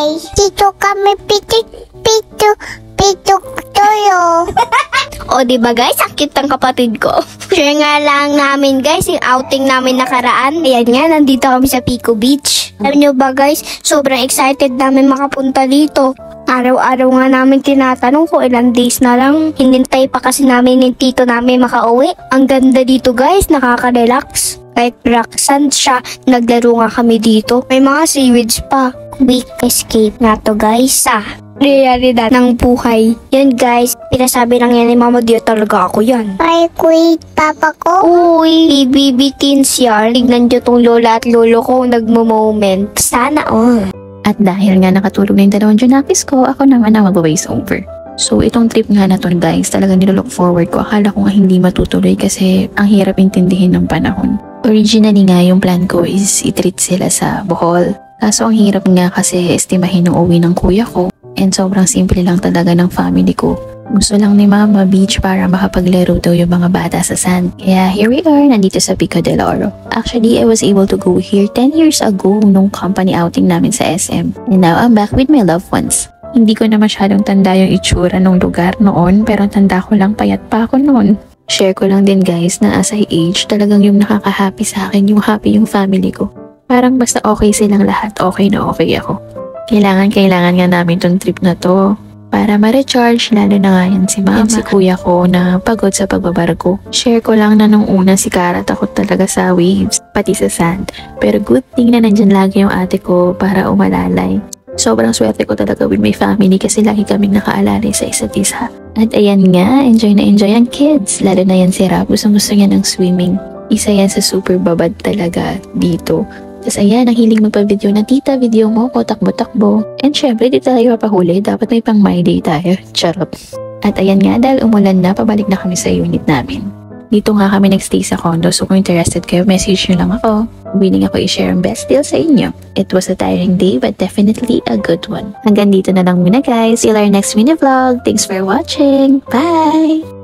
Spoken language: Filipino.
guys. Dito kami pitok toyo. O diba guys, ang cute ng kapatid ko. Share nga lang namin guys, yung outing namin nakaraan. Ayan nga, nandito kami sa Pico Beach. Alam nyo ba guys, sobrang excited namin makapunta dito. Araw-araw nga namin tinatanong kung ilang days na lang. Hinintay pa kasi namin yung tito namin makauwi. Ang ganda dito guys, nakaka-relax. Kahit rock sand siya, naglaro nga kami dito. May mga seaweeds pa. Quick escape na to guys realidad ng buhay. Yan guys, pinasabi lang yan ni Mama, di talaga ako yan. Ay, kuit, papa ko. Uy, BB teens yan. Tignan nyo tong lola at lolo ko nagmo-moment. Sana all. At dahil nga nakatulog na yung dalawang Junakis ko, ako naman ang mag-voice over. So itong trip nga na to guys, talagang nilook forward ko. Akala ko nga hindi matutuloy kasi ang hirap intindihin ng panahon. Originally nga yung plan ko is i-treat sila sa Bohol. Kaso ang hirap nga kasi estimahin ng uwi ng kuya ko. And sobrang simple lang talaga ng family ko. Gusto lang ni Mama beach para makapaglaro daw yung mga bata sa sand. Kaya here we are, nandito sa Pico del Oro. Actually, I was able to go here 10 years ago nung company outing namin sa SM. And now I'm back with my loved ones. Hindi ko na masyadong tanda yung itsura ng lugar noon, pero tanda ko lang payat pa ako noon. Share ko lang din guys na as I age, talagang yung nakaka-happy sa akin, yung happy yung family ko. Parang basta okay silang lahat, okay na okay ako. Kailangan nga namin tong trip na to para ma-recharge, lalo na nga yan si Mama and si kuya ko na pagod sa pagbabarko. Share ko lang na nung una si Kara takot talaga sa waves, pati sa sand. Pero good thing na nandyan lagi yung ate ko para umalalay. Sobrang swerte ko talaga with my family kasi lagi kaming nakaalalay sa isa't isa. At ayan nga, enjoy na enjoy ang kids. Lalo na yan si Rab, gusto niya ng swimming. Isa yan sa super babad talaga dito. Tapos ayan, ang hiling magpa-video na tita, video mo ko, takbo-takbo. And syempre, di tayo papahuli, dapat may pang my day tayo. Charot. At ayan nga, dahil umulan na, pabalik na kami sa unit namin. Dito nga kami nagstay sa condo, so kung interested kayo, message nyo lang ako. Willing ako i-share ang best deal sa inyo. It was a tiring day, but definitely a good one. Hanggang dito na lang muna guys. Till our next mini vlog. Thanks for watching. Bye!